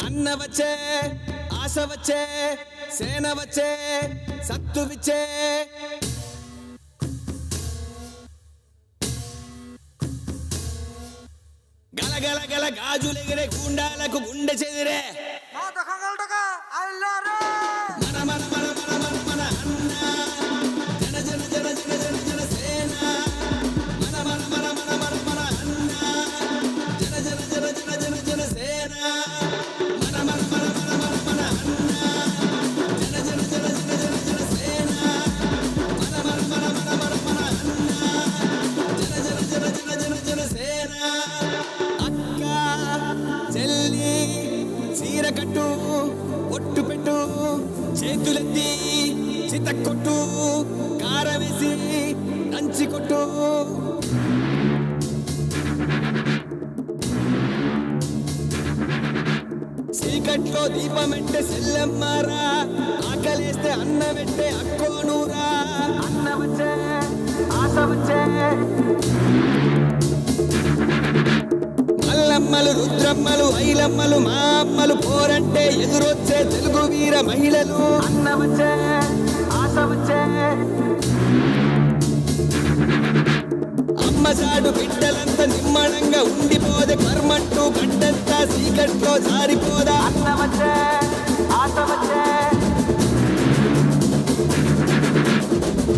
అన్న వచ్చే ఆశ వచ్చే సేన వచ్చే సత్తు విచ్చే గల గల గల గాజులెగిరే గుండాలకు గుండె చెదిరే మన మన మన మన మన మన అన్న జన జన జన జన జన జన సేన మన మన మన మన మన మన అన్న జన జన జన జన జన జన సేన మన మన మన మన మన మన అన్న జన జన జన జన జన జన సేన మన మన మన మన మన మన అన్న జన జన జన జన జన జన సేన అక్క చెల్లి చీర కట్టు ఒట్టు పెట్టు చేతులెత్తి చితక్కొట్టు కారం వేసి దంచి కొట్టు చీకట్లో దీపమెట్టే సెల్లమ్మారా ఆకలేస్తే అన్నమెట్టే అక్కోనూరా అన్న వచ్చే ఆశ వచ్చే మల్లమ్మలు రుద్రమ్మలు ఐలమ్మలు మా అమ్మలు పోరంటే ఎదురొచ్చే తెలుగు వీర మహిళలు అన్న వచ్చే ఆశ వచ్చే అమ్మసాడు బిడ్డలంతా నిమ్మడంగా ఉండిపోదే కర్మంటూ గడ్డంతా చీకట్లో జారిపోదా అన్న వచ్చే ఆశ వచ్చే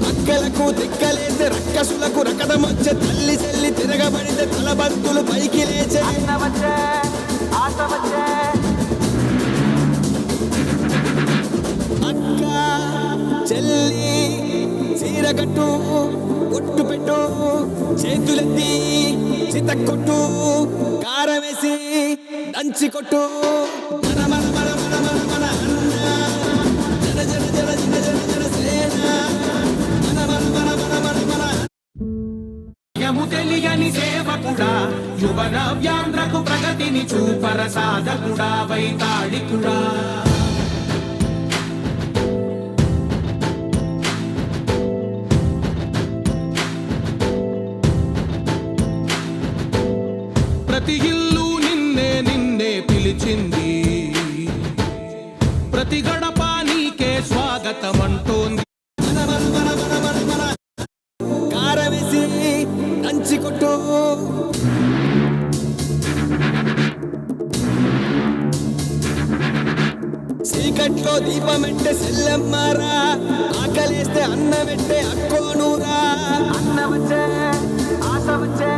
అక్కలకు తిక్కలేసే రక్కసులకు రకటమొచ్చే తల్లి చెల్లి తిరగబడితే తలబంతులు పైకి లేచే అన్న వచ్చే ఆశ వచ్చే అక్క చెల్లి చీరకట్టు ఒట్టు పెట్టు చేతులెత్తి చితక్కొట్టు కారం వేసి దంచి కొట్టు మన మన మన మన మన మన అన్న జన జన జన జన జన జన సేన మన మన మన మన మన మన తెలియని సేవకుడా యువన వ్యాంధ్రకు ప్రగతిని చూపర సాధకుడా వైతాళికుడా ప్రతి ఇల్లు నిన్నే నిన్నే పిలిచింది ప్రతి గడప నీకే స్వాగతం అంటోంది కారవేసి దంచి కొట్టు చీకట్లో దీపమెట్టే సెల్లమ్మారా ఆకలేస్తే అన్నమెట్టే అక్కోనూరా అన్న వచ్చే ఆశ వచ్చే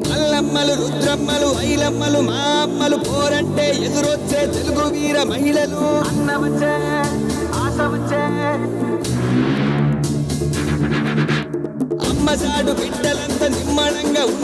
మల్లమ్మలు రుద్రమ్మలు ఐలమ్మలు మా అమ్మలు పోరంటే ఎదురొచ్చే తెలుగు వీర మహిళలు అన్న వచ్చే ఆశ వచ్చే